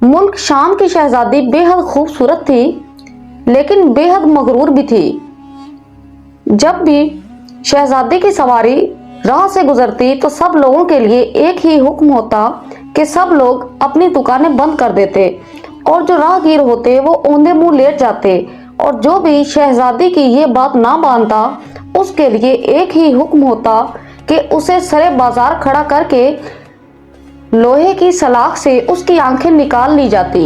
मुल्क शाम की शहजादी बेहद खूबसूरत थी, लेकिन बेहद मगरूर भी थी। जब भी शहजादी की सवारी राह से गुजरती तो सब लोगों के लिए एक ही हुक्म होता कि सब लोग अपनी दुकानें बंद कर देते और जो राहगीर होते वो औंधे मुंह लेट जाते, और जो भी शहजादी की ये बात ना मानता उसके लिए एक ही हुक्म होता कि उसे सरे बाजार खड़ा करके लोहे की सलाख से उसकी आंखें निकाल ली जाती।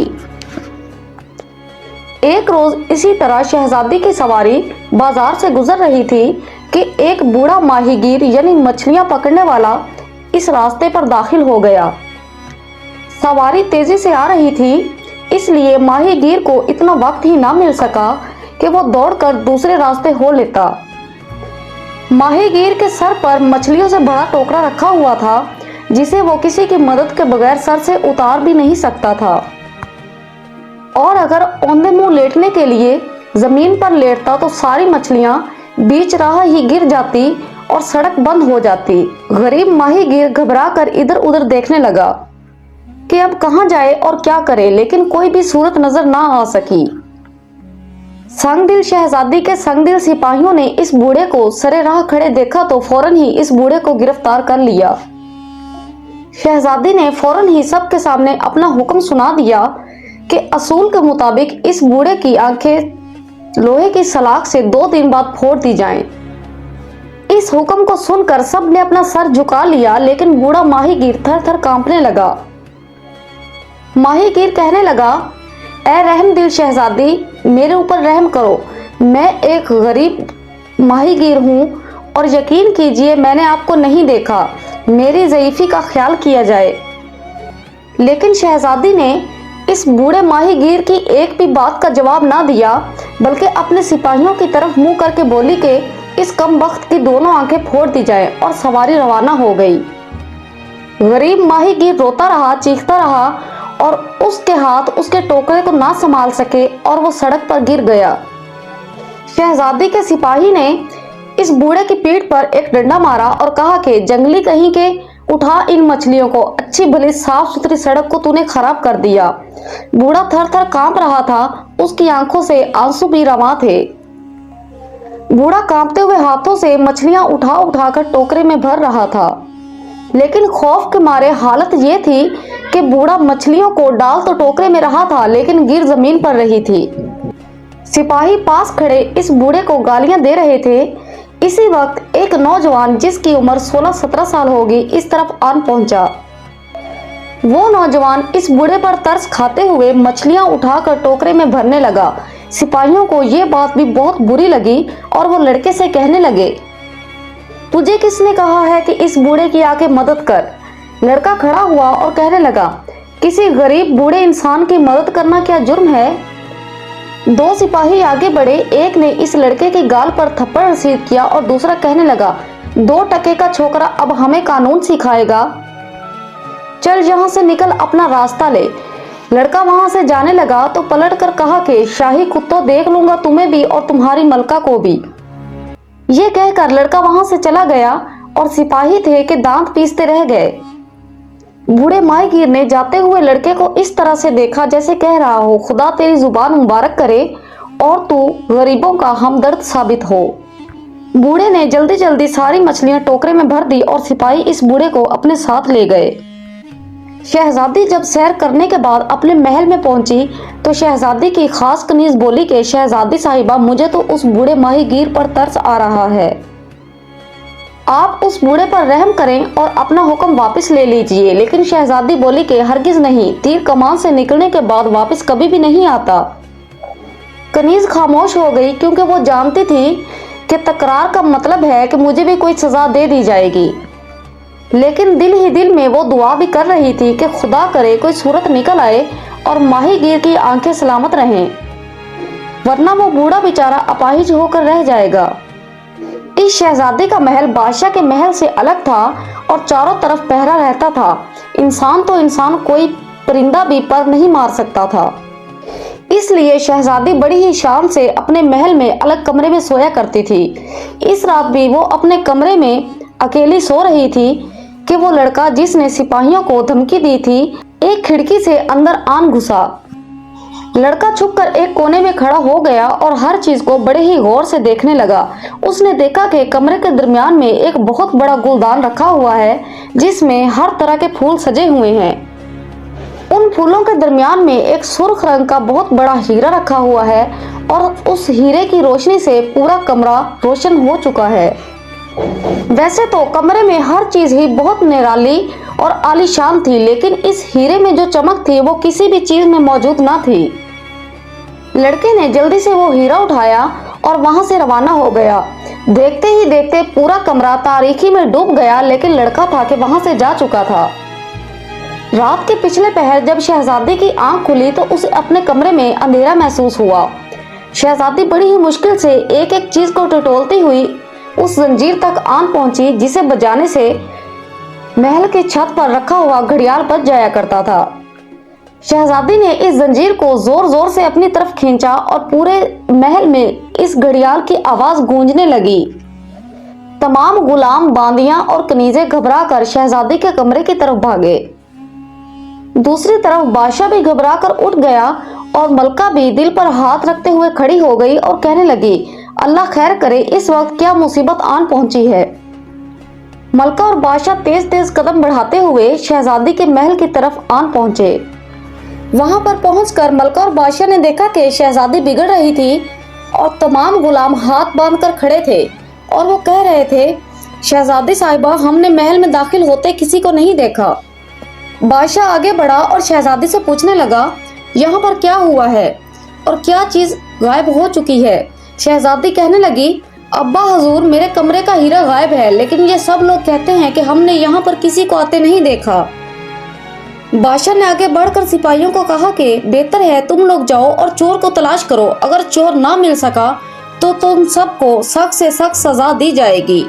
एक रोज इसी तरह शहजादी की सवारी बाजार से गुजर रही थी कि एक बूढ़ा माहीगीर यानी मछलियां पकड़ने वाला इस रास्ते पर दाखिल हो गया। सवारी तेजी से आ रही थी, इसलिए माहीगीर को इतना वक्त ही ना मिल सका कि वो दौड़कर दूसरे रास्ते हो लेता। माहीगीर के सर पर मछलियों से बड़ा टोकरा रखा हुआ था, जिसे वो किसी की मदद के बगैर सर से उतार भी नहीं सकता था, और अगर औंधे मुंह लेटने के लिए जमीन पर लेटता तो सारी मछलियां बीच राह ही गिर जाती और सड़क बंद हो जाती। गरीब माहीगीर घबराकर इधर उधर देखने लगा कि अब कहां जाए और क्या करे, लेकिन कोई भी सूरत नजर ना आ सकी। संगदिल शहजादी के संगदिल सिपाहियों ने इस बूढ़े को सरे राह खड़े देखा तो फौरन ही इस बूढ़े को गिरफ्तार कर लिया। शहजादी ने फौरन ही सबके सामने अपना हुक्म सुना दिया कि असूल के मुताबिक इस बूढ़े की आंखें लोहे की सलाख से 2 दिन बाद फोड़ दी जाएं। इस हुक्म को सुनकर सब ने अपना सर झुका लिया, लेकिन बूढ़ा माहीगीर थर थर कांपने लगा। माहीगीर कहने लगा, ऐ रहमदिल शहजादी, मेरे ऊपर रहम करो। मैं एक गरीब माहीगीर हूँ और यकीन कीजिए मैंने आपको नहीं देखा, मेरी ज़ईफ़ी का ख्याल किया जाए। लेकिन शहजादी ने इस बूढ़े माहीगीर की एक भी बात का जवाब ना दिया, बल्कि अपने सिपाहियों की तरफ मुंह करके बोली कि इस कमबख्त की दोनों आंखें फोड़ दी जाए, और सवारी रवाना हो गई। गरीब माहीगीर रोता रहा, चीखता रहा, और उसके हाथ उसके टोकरे को ना संभाल सके और वो सड़क पर गिर गया। शहजादी के सिपाही ने इस बूढ़े की पीठ पर एक डंडा मारा और कहा कि जंगली कहीं के, उठा इन मछलियों को, अच्छी भली साफ सुथरी सड़क को तूने खराब कर दिया। बूढ़ा थर थर कांप रहा था, उसकी आंखों से आंसू भी रवां थे। बूढ़ा कांपते हुए हाथों से मछलियां उठा उठाकर टोकरे में भर रहा था, लेकिन खौफ के मारे हालत ये थी कि बूढ़ा मछलियों को डाल तो टोकरे में रहा था, लेकिन गिर जमीन पर रही थी। सिपाही पास खड़े इस बूढ़े को गालियां दे रहे थे। इसी वक्त एक नौजवान जिसकी उम्र 16-17 साल होगी इस तरफ आन पहुंचा। वो नौजवान इस बूढ़े पर तरस खाते हुए मछलियां उठाकर टोकरे में भरने लगा। सिपाहियों को ये बात भी बहुत बुरी लगी और वो लड़के से कहने लगे, तुझे किसने कहा है कि इस बूढ़े की आके मदद कर? लड़का खड़ा हुआ और कहने लगा, किसी गरीब बूढ़े इंसान की मदद करना क्या जुर्म है? 2 सिपाही आगे बढ़े, एक ने इस लड़के के गाल पर थप्पड़ रसीद किया और दूसरा कहने लगा, 2 टके का छोकरा अब हमें कानून सिखाएगा, चल यहाँ से निकल, अपना रास्ता ले। लड़का वहां से जाने लगा तो पलट कर कहा कि शाही कुत्तों, देख लूंगा तुम्हें भी और तुम्हारी मलका को भी। ये कहकर लड़का वहां से चला गया और सिपाही थे कि दांत पीसते रह गए। बूढ़े माहीगीर ने जाते हुए लड़के को इस तरह से देखा जैसे कह रहा हो, खुदा तेरी जुबान मुबारक करे और तू गरीबों का हमदर्द साबित हो। बूढ़े ने जल्दी जल्दी सारी मछलियां टोकरे में भर दी और सिपाही इस बूढ़े को अपने साथ ले गए। शहजादी जब सैर करने के बाद अपने महल में पहुंची तो शहजादी की खास कनीज बोली कि शहजादी साहिबा, मुझे तो उस बूढ़े माहीगीर पर तरस आ रहा है, आप उस बूढ़े पर रहम करें और अपना हुक्म वापस ले लीजिए। लेकिन शहजादी बोली कि हरगिज नहीं, तीर कमान से निकलने के बाद वापस कभी भी नहीं आता। कनीज खामोश हो गई, क्योंकि वो जानती थी कि तकरार का मतलब है कि मुझे भी कोई सजा दे दी जाएगी। लेकिन दिल ही दिल में वो दुआ भी कर रही थी कि खुदा करे कोई सूरत निकल आए और माहीगीर की आंखें सलामत रहें, वरना वो बूढ़ा बेचारा अपाहिज होकर रह जाएगा। इस शहजादी का महल बादशाह के महल से अलग था और चारों तरफ पहरा रहता था। इंसान तो इंसान, कोई परिंदा भी पर नहीं मार सकता था। इसलिए शहजादी बड़ी ही शान से अपने महल में अलग कमरे में सोया करती थी। इस रात भी वो अपने कमरे में अकेली सो रही थी कि वो लड़का जिसने सिपाहियों को धमकी दी थी एक खिड़की से अंदर आन घुसा। लड़का छुपकर एक कोने में खड़ा हो गया और हर चीज को बड़े ही गौर से देखने लगा। उसने देखा कि कमरे के दरमियान में एक बहुत बड़ा गुलदान रखा हुआ है जिसमें हर तरह के फूल सजे हुए हैं। उन फूलों के दरमियान में एक सुर्ख रंग का बहुत बड़ा हीरा रखा हुआ है और उस हीरे की रोशनी से पूरा कमरा रोशन हो चुका है। वैसे तो कमरे में हर चीज ही बहुत निराली और आलीशान थी, लेकिन इस हीरे में जो चमक थी वो किसी भी चीज में मौजूद ना थी। लड़के ने जल्दी से वो हीरा उठाया और वहां से रवाना हो गया। देखते ही देखते पूरा कमरा तारीकी में डूब गया, लेकिन लड़का था कि वहां से जा चुका था। रात के पिछले पहर जब शहजादी की आंख खुली तो उसे अपने कमरे में अंधेरा महसूस हुआ। शहजादी बड़ी ही मुश्किल से एक एक चीज को टटोलती हुई उस जंजीर तक आन पहुंची जिसे बजाने से महल की छत पर रखा हुआ घड़ियाल बज जाया करता था। शहजादी ने इस जंजीर को जोर जोर से अपनी तरफ खींचा और पूरे महल में इस घड़ियाल की आवाज गूंजने लगी। तमाम गुलाम, बांदियां और कनीजे घबरा कर शहजादी के कमरे की तरफ भागे। दूसरी तरफ बादशाह भी घबरा कर उठ गया और मलका भी दिल पर हाथ रखते हुए खड़ी हो गई और कहने लगी, अल्लाह खैर करे, इस वक्त क्या मुसीबत आन पहुंची है। मलका और बादशाह तेज तेज कदम बढ़ाते हुए शहजादी के महल की तरफ आन पहुंचे। वहां पर पहुंचकर मलका और बादशाह ने देखा कि शहजादी बिगड़ रही थी और तमाम गुलाम हाथ बांधकर खड़े थे और वो कह रहे थे, शहजादी साहिबा, हमने महल में दाखिल होते किसी को नहीं देखा। बादशाह आगे बढ़ा और शहजादी से पूछने लगा, यहाँ पर क्या हुआ है और क्या चीज गायब हो चुकी है। शहजादी कहने लगी, अब्बा हजूर, मेरे कमरे का हीरा गायब है, लेकिन ये सब लोग कहते हैं कि हमने यहाँ पर किसी को आते नहीं देखा। बादशाह ने आगे बढ़कर सिपाहियों को कहा कि बेहतर है तुम लोग जाओ और चोर को तलाश करो। अगर चोर ना मिल सका तो तुम सबको सख्त से सख्त सजा दी जाएगी।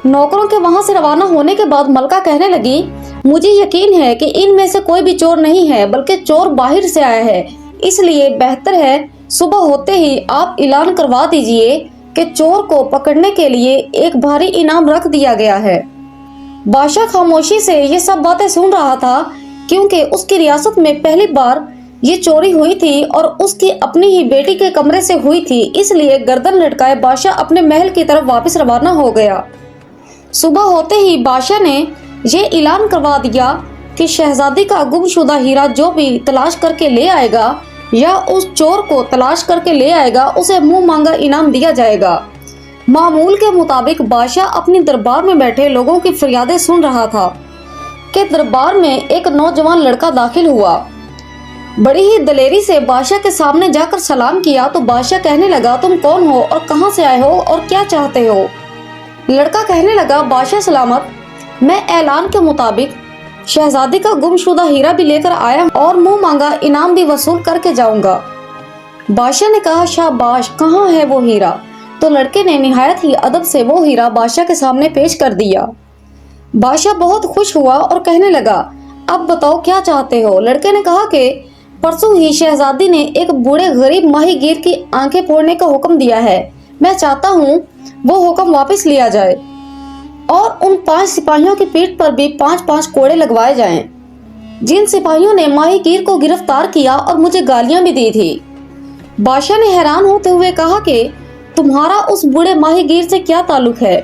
नौकरों के वहां से रवाना होने के बाद मलका कहने लगी, मुझे यकीन है कि इनमें से कोई भी चोर नहीं है, बल्कि चोर बाहर से आया है। इसलिए बेहतर है सुबह होते ही आप ऐलान करवा दीजिए कि चोर को पकड़ने के लिए एक भारी इनाम रख दिया गया है। बादशाह खामोशी से ये सब बातें सुन रहा था, क्योंकि उसकी रियासत में पहली बार ये चोरी हुई थी और उसकी अपनी ही बेटी के कमरे से हुई थी। इसलिए गर्दन लटकाए बादशाह अपने महल की तरफ वापस रवाना हो गया। सुबह होते ही बादशाह ने ये ऐलान करवा दिया कि शहजादी का गुमशुदा हीरा जो भी तलाश करके ले आएगा या उस चोर को तलाश करके ले आएगा, उसे मुंह मांगा इनाम दिया जाएगा। मामूल के मुताबिक बादशाह अपनी दरबार में बैठे लोगों की फरियादें सुन रहा था कि दरबार में एक नौजवान लड़का दाखिल हुआ। बड़ी ही दलेरी से बादशाह के सामने जाकर सलाम किया तो बादशाह कहने लगा, तुम कौन हो और कहां से आए हो और क्या चाहते हो। लड़का कहने लगा, बादशाह सलामत, मैं ऐलान के मुताबिक शहजादी का गुमशुदा हीरा भी लेकर आया और मुंह मांगा इनाम भी वसूल करके जाऊंगा। बादशाह ने कहा, शाबाश, कहाँ है वो हीरा। तो लड़के ने निहायत ही अदब से वो हीरा बादशाह के सामने पेश कर दिया। बादशाह बहुत खुश हुआ और कहने लगा, अब बताओ क्या चाहते हो। लड़के ने कहा कि परसों ही शहजादी ने एक बूढ़े गरीब माहीगीर की आंखें फोड़ने का हुक्म दिया है। मैं चाहता हूँ वो हुक्म वापस लिया जाए और उन 5 सिपाहियों की पीठ पर भी 5-5 कोड़े लगवाए जाएं, जिन सिपाहियों ने माहीगीर को गिरफ्तार किया और मुझे गालियां भी दी थी। बादशाह ने हैरान होते हुए कहा कि तुम्हारा उस बूढ़े माहीगीर से क्या ताल्लुक है।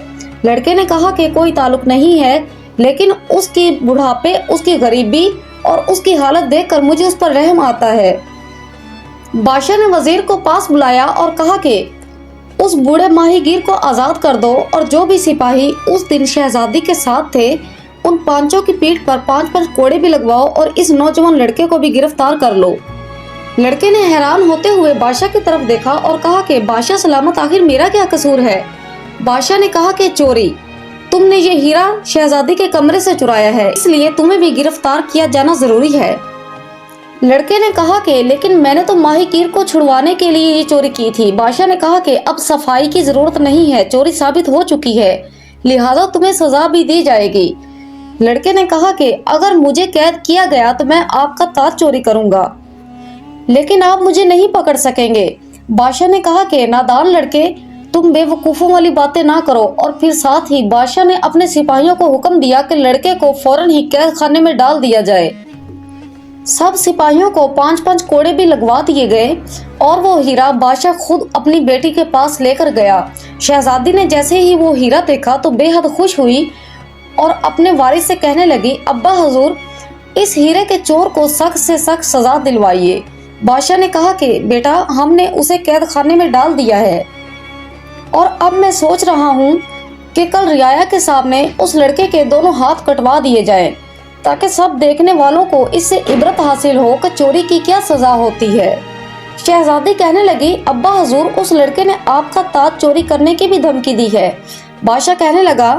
लड़के ने कहा कि कोई ताल्लुक नहीं है, लेकिन उसकी बुढ़ापे, उसकी गरीबी और उसकी हालत देखकर मुझे उस पर रहम आता है। बादशाह ने वजीर को पास बुलाया और कहा कि उस बूढ़े माहीगीर को आजाद कर दो और जो भी सिपाही उस दिन शहजादी के साथ थे उन 5 की पीठ पर 5-5 कोड़े भी लगवाओ और इस नौजवान लड़के को भी गिरफ्तार कर लो। लड़के ने हैरान होते हुए बादशाह की तरफ देखा और कहा कि बादशाह सलामत, आखिर मेरा क्या कसूर है। बादशाह ने कहा कि चोरी, तुमने ये हीरा शहजादी के कमरे से चुराया है, इसलिए तुम्हें भी गिरफ्तार किया जाना जरूरी है। लड़के ने कहा कि लेकिन मैंने तो माहीगीर को छुड़वाने के लिए ये चोरी की थी। बादशाह ने कहा कि अब सफाई की जरूरत नहीं है, चोरी साबित हो चुकी है, लिहाजा तुम्हें सजा भी दी जाएगी। लड़के ने कहा कि अगर मुझे कैद किया गया तो मैं आपका ताज चोरी करूंगा, लेकिन आप मुझे नहीं पकड़ सकेंगे। बादशाह ने कहा कि नादान लड़के, तुम बेवकूफों वाली बातें ना करो। और फिर साथ ही बादशाह ने अपने सिपाहियों को हुक्म दिया कि लड़के को फौरन ही कैद खाने में डाल दिया जाए। सब सिपाहियों को 5-5 कोड़े भी लगवा दिए गए और वो हीरा बादशाह खुद अपनी बेटी के पास लेकर गया। शहजादी ने जैसे ही वो हीरा देखा तो बेहद खुश हुई और अपने वारिस से कहने लगी, अब्बा हुजूर, इस हीरे के चोर को सख्त से सख्त सजा दिलवाइए। बादशाह ने कहा कि बेटा, हमने उसे कैद खाने में डाल दिया है और अब मैं सोच रहा हूँ कि कल रियाया के सामने उस लड़के के दोनों हाथ कटवा दिए जाएं, ताकि सब देखने वालों को इससे इबरत हासिल हो कि चोरी की क्या सजा होती है। शहजादी कहने लगी, अब्बा हुजूर, उस लड़के ने आपका ताज चोरी करने की भी धमकी दी है। बादशाह कहने लगा,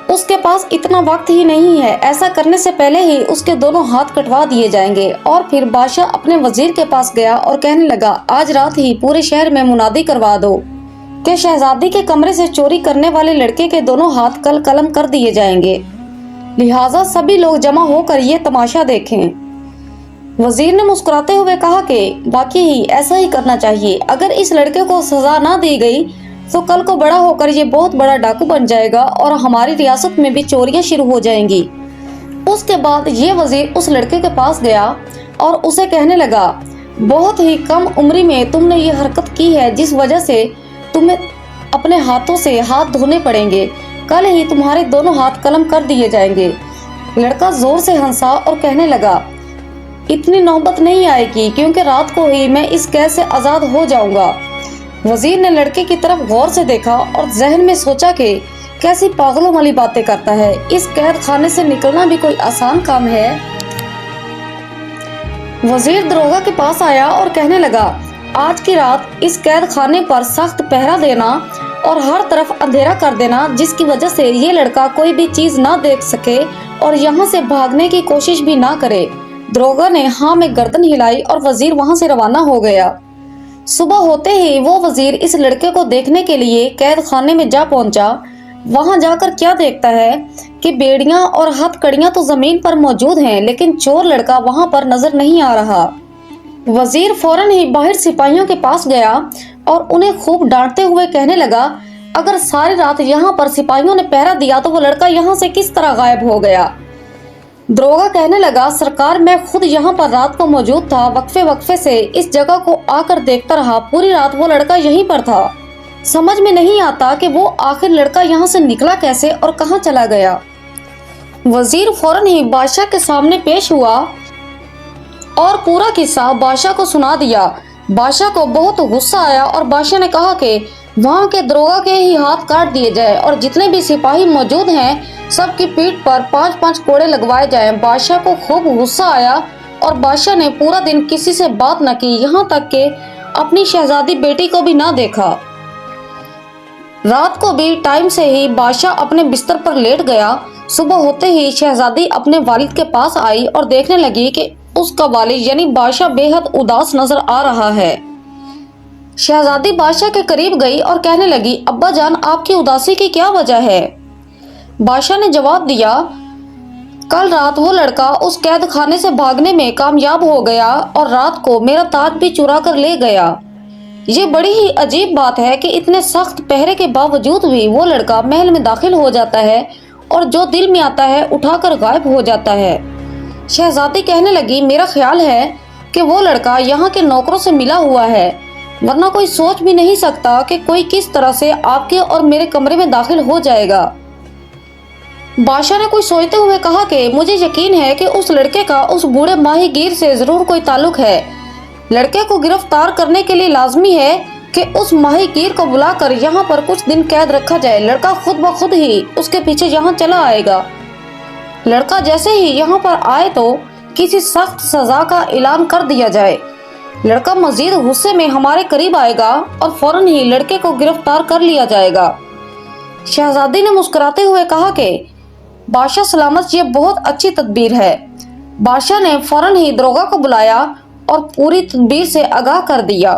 उसके पास इतना वक्त ही नहीं है, ऐसा करने से पहले ही उसके दोनों हाथ कटवा दिए जाएंगे। और फिर बादशाह अपने वजीर के पास गया और कहने लगा, आज रात ही पूरे शहर में मुनादी करवा दो कि शहजादी के कमरे से चोरी करने वाले लड़के के दोनों हाथ कल कलम कर दिए जाएंगे, लिहाजा सभी लोग जमा होकर ये तमाशा देखें। वजीर ने मुस्कुराते हुए कहा कि वाकई ही ऐसा ही करना चाहिए। अगर इस लड़के को सजा ना दी गई तो कल को बड़ा होकर ये बहुत बड़ा डाकू बन जाएगा और हमारी रियासत में भी चोरियां शुरू हो जाएंगी। उसके बाद ये वजीर उस लड़के के पास गया और उसे कहने लगा, बहुत ही कम उम्र में तुमने ये हरकत की है, जिस वजह से तुम्हें अपने हाथों से हाथ धोने पड़ेंगे। कल ही तुम्हारे दोनों हाथ कलम कर दिए जाएंगे। लड़का जोर से हंसा और कहने लगा, इतनी नौबत नहीं आएगी, क्योंकि रात को ही मैं इस कैद से आजाद हो जाऊंगा। वजीर ने लड़के की तरफ गौर से देखा और जहन में सोचा कि कैसी पागलों वाली बातें करता है, इस कैद खाने से निकलना भी कोई आसान काम है। वजीर दरोगा के पास आया और कहने लगा, आज की रात इस कैद खाने पर सख्त पहरा देना और हर तरफ अंधेरा कर देना, जिसकी वजह से ये लड़का कोई भी चीज ना देख सके और यहाँ से भागने की कोशिश भी ना करे। दरोगा ने हाँ में गर्दन हिलाई और वजीर वहाँ से रवाना हो गया। सुबह होते ही वो वजीर इस लड़के को देखने के लिए कैद खाने में जा पहुंचा। वहां जाकर क्या देखता है कि बेड़ियां और हथकड़ियां तो जमीन पर मौजूद हैं, लेकिन चोर लड़का वहां पर नजर नहीं आ रहा। वजीर फौरन ही बाहर सिपाहियों के पास गया और उन्हें खूब डांटते हुए कहने लगा, अगर सारी रात यहाँ पर सिपाहियों ने पहरा दिया तो वो लड़का यहाँ से किस तरह गायब हो गया। दरोगा कहने लगा, सरकार, मैं खुद यहाँ पर रात को मौजूद था, वक्फे वक्फे से इस जगह को आकर देखता रहा, पूरी रात वो लड़का यहीं पर था। समझ में नहीं आता कि वो आखिर लड़का यहाँ से निकला कैसे और कहाँ चला गया। वजीर फौरन ही बादशाह के सामने पेश हुआ और पूरा किस्सा बादशाह को सुना दिया। बादशाह को बहुत गुस्सा आया और बादशाह ने कहा कि वहाँ के दरोगा के ही हाथ काट दिए जाए और जितने भी सिपाही मौजूद हैं सबकी पीठ पर 5-5 कोड़े लगवाए जाएं। बादशाह को खूब गुस्सा आया और बादशाह ने पूरा दिन किसी से बात न की, यहाँ तक कि अपनी शहजादी बेटी को भी ना देखा। रात को भी टाइम से ही बादशाह अपने बिस्तर पर लेट गया। सुबह होते ही शहजादी अपने वालिद के पास आई और देखने लगी कि उसका वालिद यानी बादशाह बेहद उदास नजर आ रहा है। शहजादी बादशाह के करीब गई और कहने लगी, अब्बा जान, आपकी उदासी की क्या वजह है। बादशाह ने जवाब दिया, कल रात वो लड़का उस कैद खाने से भागने में कामयाब हो गया और रात को मेरा ताज भी चुरा कर ले गया। ये बड़ी ही अजीब बात है कि इतने सख्त पहरे के बावजूद भी वो लड़का महल में दाखिल हो जाता है और जो दिल में आता है उठाकर गायब हो जाता है। शहजादी कहने लगी, मेरा ख्याल है कि वो लड़का यहाँ के नौकरों से मिला हुआ है, वरना कोई सोच भी नहीं सकता कि कोई किस तरह से आपके और मेरे कमरे में दाखिल हो जाएगा। बादशाह ने कुछ सोचते हुए कहा कि मुझे यकीन है कि उस लड़के का उस बूढ़े माहीगीर से जरूर कोई ताल्लुक है। लड़के को गिरफ्तार करने के लिए लाजमी है कि उस माहीगीर को बुलाकर यहाँ पर कुछ दिन कैद रखा जाए। लड़का खुद ब खुद ही उसके पीछे यहाँ चला आएगा। लड़का जैसे ही यहाँ पर आए तो किसी सख्त सजा का ऐलान कर दिया जाए। लड़का मजीद गुस्से में हमारे करीब आएगा और फौरन ही लड़के को गिरफ्तार कर लिया जाएगा। शहजादी ने मुस्कुराते हुए कहा कि बादशाह सलामत, ये बहुत अच्छी तदबीर है। बादशाह ने फौरन ही दरोगा को बुलाया और पूरी तदबीर से आगाह कर दिया।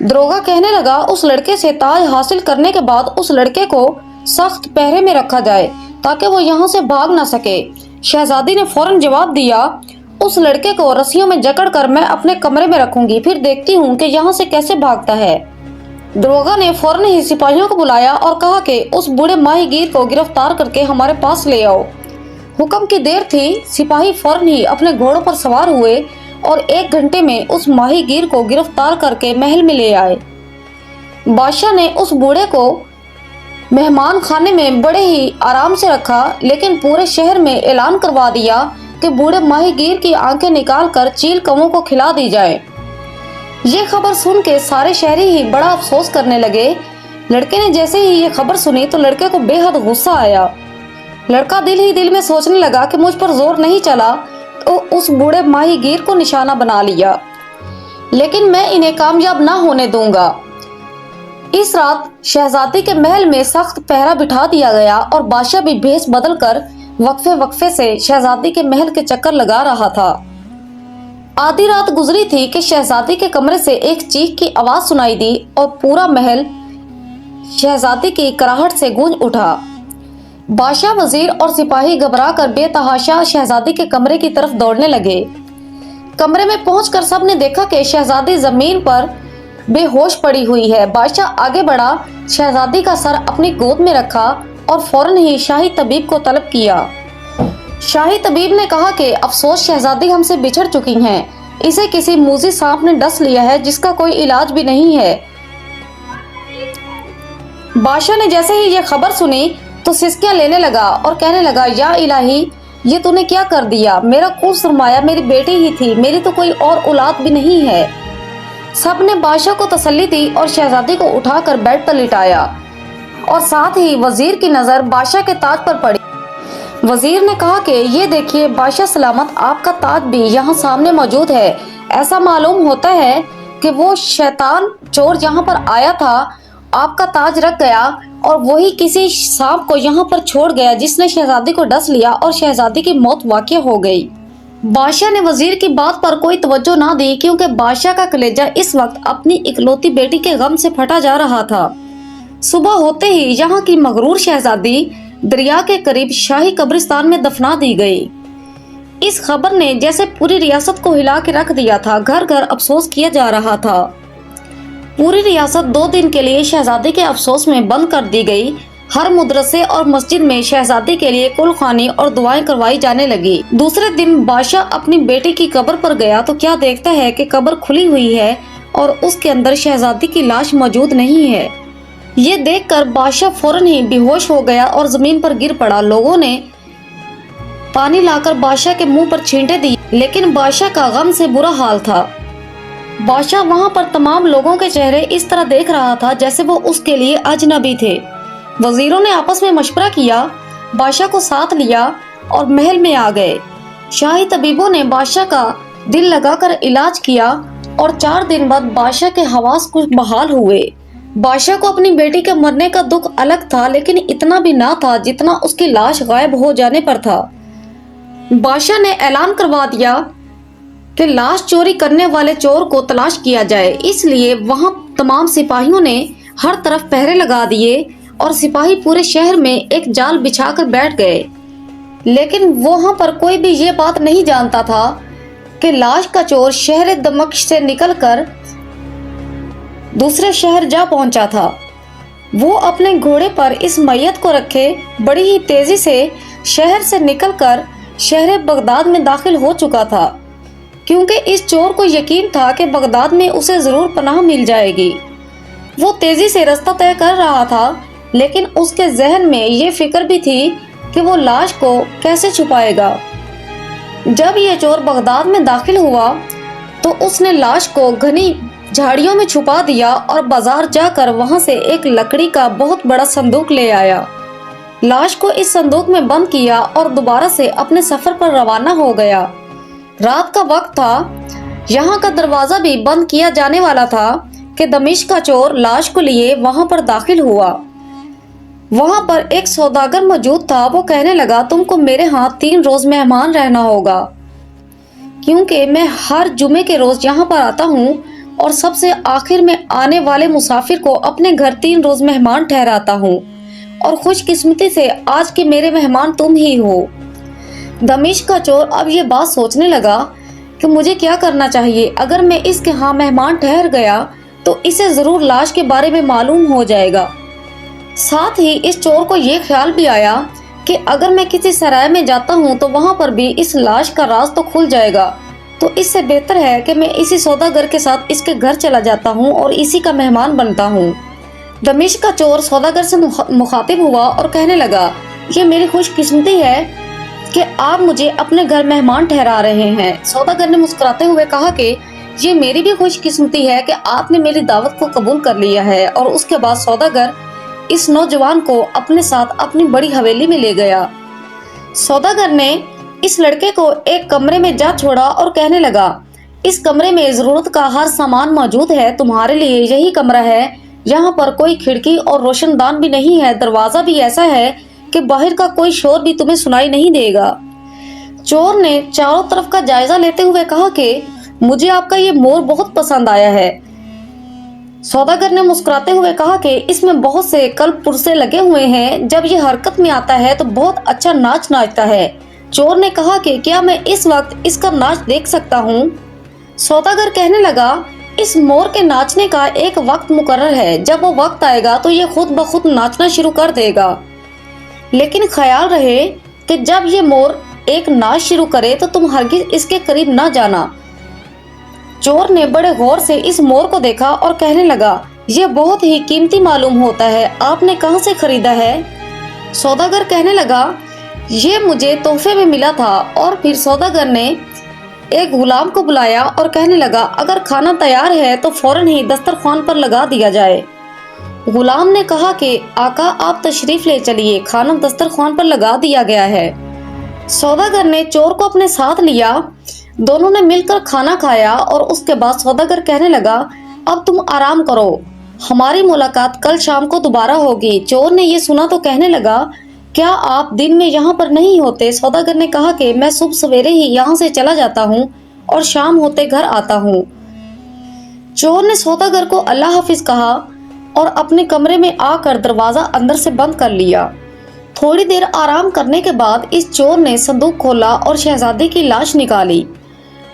दरोगा कहने लगा, उस लड़के से ताज हासिल करने के बाद उस लड़के को सख्त पहरे में रखा जाए ताकि वो यहाँ से भाग ना सके। शहजादी ने फौरन जवाब दिया, उस लड़के को रस्सियों में जकड़ कर मैं अपने कमरे में रखूंगी, फिर देखती हूँ कि यहाँ से कैसे भागता है। दरोगा ने फौरन ही सिपाहियों को बुलाया और कहा कि उस बूढ़े माहीगीर को गिरफ्तार करके हमारे पास ले आओ। हुक्म की देर थी, सिपाही फौरन ही अपने घोड़ों पर सवार हुए और 1 घंटे में उस माहीगीर को गिरफ्तार करके महल में ले आए। बादशाह ने उस बूढ़े को मेहमान खाने में बड़े ही आराम से रखा, लेकिन पूरे शहर में ऐलान करवा दिया कि बूढ़े माहीगीर की आंखें निकालकर चील कौवों को खिला दी जाए। ये खबर सुन के सारे शहरी ही बड़ा अफसोस करने लगे। लड़के ने जैसे ही ये खबर सुनी तो लड़के को बेहद गुस्सा आया। लड़का दिल ही दिल में सोचने लगा कि मुझ पर जोर नहीं चला तो उस बूढ़े माहीगीर को निशाना बना लिया, लेकिन मैं इन्हें कामयाब ना होने दूंगा। इस रात शहजादी के महल में सख्त पहरा बिठा दिया गया और बादशाह भी भेष बदलकर वक्फे वक्फे से शहजादी के महल के चक्कर लगा रहा था। आधी रात गुजरी थी कि शहजादी के कमरे से एक चीख की आवाज सुनाई दी और पूरा महल शहजादी की कराहट से गूंज उठा। बादशाह, वजीर और सिपाही घबराकर बेतहाशा शहजादी के कमरे की तरफ दौड़ने लगे। कमरे में पहुंचकर सबने देखा कि शहजादी जमीन पर बेहोश पड़ी हुई है। बादशाह आगे बढ़ा, शहजादी का सर अपनी गोद में रखा और फौरन ही शाही तबीब को तलब किया। शाही तबीब ने कहा कि अफसोस, शहजादी हमसे बिछड़ चुकी हैं। इसे किसी मूजी सांप ने डस लिया है जिसका कोई इलाज भी नहीं है। बादशाह ने जैसे ही ये खबर सुनी तो सिसकियां लेने लगा और कहने लगा, या इलाही, ये तूने क्या कर दिया? मेरा कुल सरमाया मेरी बेटी ही थी, मेरी तो कोई और औलाद भी नहीं है। सब ने बादशाह को तसल्ली दी और शहजादी को उठाकर बेड पर लिटाया और साथ ही वजीर की नजर बादशाह के ताज पर पड़ी। वजीर ने कहा कि ये देखिए बादशाह सलामत, आपका ताज भी यहाँ सामने मौजूद है। ऐसा मालूम होता है कि वो शैतान चोर यहाँ पर आया था, आपका ताज रख गया और वही किसी सांप को यहाँ पर छोड़ गया जिसने शहजादी को डस लिया और शहजादी की मौत वाक़या हो गई। बादशाह ने वजीर की बात पर कोई तवज्जो ना दी, क्योंकि बादशाह का कलेजा इस वक्त अपनी इकलौती बेटी के गम से फटा जा रहा था। सुबह होते ही यहाँ की मगरूर शहजादी दरिया के करीब शाही कब्रिस्तान में दफना दी गई। इस खबर ने जैसे पूरी रियासत को हिला के रख दिया था। घर घर अफसोस किया जा रहा था। पूरी रियासत 2 दिन के लिए शहजादी के अफसोस में बंद कर दी गई। हर मदरसे और मस्जिद में शहजादी के लिए कुलखानी और दुआएं करवाई जाने लगी। दूसरे दिन बादशाह अपनी बेटी की कब्र पर गया तो क्या देखता है कि कब्र खुली हुई है और उसके अंदर शहजादी की लाश मौजूद नहीं है। ये देखकर बादशाह फौरन ही बेहोश हो गया और जमीन पर गिर पड़ा। लोगों ने पानी लाकर बादशाह के मुंह पर छींटे दिए, लेकिन बादशाह का गम से बुरा हाल था। बादशाह वहां पर तमाम लोगों के चेहरे इस तरह देख रहा था जैसे वो उसके लिए अजनबी थे। वजीरों ने आपस में मशवरा किया, बादशाह को साथ लिया और महल में आ गए। शाही तबीबों ने बादशाह का दिल लगाकर इलाज किया और 4 दिन बाद बादशाह के हवास कुछ बहाल हुए। बादशाह को अपनी बेटी के मरने का दुख अलग था, लेकिन इतना भी ना था जितना उसकी लाश गायब हो जाने पर था। बादशाह ने ऐलान करवा दिया कि लाश चोरी करने वाले चोर को तलाश किया जाए। इसलिए वहां तमाम सिपाहियों ने हर तरफ पहरे लगा दिए और सिपाही पूरे शहर में एक जाल बिछाकर बैठ गए। लेकिन वहां पर कोई भी ये बात नहीं जानता था कि लाश का चोर शहर दमश्क से निकलकर दूसरे शहर जा पहुंचा था। वो अपने घोड़े पर इस मैयत को रखे बड़ी ही तेजी से शहर से निकलकर शहर बगदाद में दाखिल हो चुका था, क्योंकि इस चोर को यकीन था कि बगदाद में उसे जरूर पनाह मिल जाएगी। वो तेजी से रास्ता तय कर रहा था, लेकिन उसके जहन में ये फिक्र भी थी कि वो लाश को कैसे छुपाएगा। जब ये चोर बगदाद में दाखिल हुआ तो उसने लाश को घनी झाड़ियों में छुपा दिया और बाजार जाकर वहां से एक लकड़ी का बहुत बड़ा संदूक ले आया। लाश को इस संदूक में बंद किया और दोबारा से अपने सफर पर रवाना हो गया। रात का वक्त था, यहाँ का दरवाजा भी बंद किया जाने वाला था कि दमिश्क का चोर लाश को लिए वहां पर दाखिल हुआ। वहां पर एक सौदागर मौजूद था। वो कहने लगा, तुमको मेरे यहाँ 3 रोज मेहमान रहना होगा, क्योंकि मैं हर जुमे के रोज यहाँ पर आता हूँ और सबसे आखिर में आने वाले मुसाफिर को अपने घर 3 रोज मेहमान ठहराता हूँ, और खुशकिस्मती से आज के मेरे मेहमान तुम ही हो। दमिश्क का चोर अब ये बात सोचने लगा कि मुझे क्या करना चाहिए। अगर मैं इसके यहाँ मेहमान ठहर गया तो इसे जरूर लाश के बारे में मालूम हो जाएगा। साथ ही इस चोर को ये ख्याल भी आया کہ اگر میں کسی سرائے میں جاتا ہوں تو وہاں پر بھی اس لاش کا راز تو کھل جائے گا، تو اس سے بہتر ہے کہ میں اسی سوداگر کے ساتھ اس کے گھر چلا جاتا ہوں اور اسی کا مہمان بنتا ہوں۔ دمشق کا چور سوداگر سے مخاطب ہوا اور کہنے لگا، یہ میری خوش قسمتی ہے کہ آپ مجھے اپنے گھر مہمان ٹھہرا رہے ہیں۔ سوداگر نے مسکراتے ہوئے کہا کہ یہ میری بھی خوش قسمتی ہے کہ آپ نے میری دعوت کو قبول کر لیا ہے۔ اور اس کے بعد سوداگر اس نوجوان کو اپنے ساتھ اپنی بڑی حویلی میں لے گیا۔ سوداگر نے اس لڑکے کو ایک کمرے میں جا چھوڑا اور کہنے لگا، اس کمرے میں ضرورت کا ہر سامان موجود ہے، تمہارے لیے یہی کمرہ ہے۔ یہاں پر کوئی کھڑکی اور روشن دان بھی نہیں ہے، دروازہ بھی ایسا ہے کہ باہر کا کوئی شور بھی تمہیں سنائی نہیں دے گا۔ چور نے چاروں طرف کا جائزہ لیتے ہوئے کہا کہ مجھے آپ کا یہ مور بہت پسند آیا ہے۔ سوداگر نے مسکراتے ہوئے کہا کہ اس میں بہت سے قلب پرزے لگے ہوئے ہیں، جب یہ حرکت میں آتا ہے تو بہت اچھا ناچ ناچتا ہے۔ چور نے کہا کہ کیا میں اس وقت اس کا ناچ دیکھ سکتا ہوں؟ سوداگر کہنے لگا، اس مور کے ناچنے کا ایک وقت مقرر ہے، جب وہ وقت آئے گا تو یہ خود بخود ناچنا شروع کر دے گا، لیکن خیال رہے کہ جب یہ مور ایک ناچ شروع کرے تو تم ہرگز اس کے قریب نہ جانا۔ چور نے بڑے غور سے اس مور کو دیکھا اور کہنے لگا، یہ بہت ہی قیمتی معلوم ہوتا ہے، آپ نے کہاں سے خریدا ہے؟ سوداگر کہنے لگا، یہ مجھے تحفے میں ملا تھا۔ اور پھر سوداگر نے ایک غلام کو بلایا اور کہنے لگا، اگر کھانا تیار ہے تو فوراً ہی دسترخوان پر لگا دیا جائے۔ غلام نے کہا کہ آقا آپ تشریف لے چلیے، کھانا دسترخوان پر لگا دیا گیا ہے۔ سوداگر نے چور کو اپنے ساتھ لیا، دونوں نے مل کر کھانا کھایا اور اس کے بعد سوداگر کہنے لگا، اب تم آرام کرو، ہماری ملاقات کل شام کو دوبارہ ہوگی۔ چور نے یہ سنا تو کہنے لگا، کیا آپ دن میں یہاں پر نہیں ہوتے؟ سوداگر نے کہا کہ میں صبح سویرے ہی یہاں سے چلا جاتا ہوں اور شام ہوتے گھر آتا ہوں۔ چور نے سوداگر کو اللہ حافظ کہا اور اپنے کمرے میں آ کر دروازہ اندر سے بند کر لیا۔ تھوڑی دیر آرام کرنے کے بعد اس چور نے صندوق کھولا اور شہزادی کی لاش نکالی،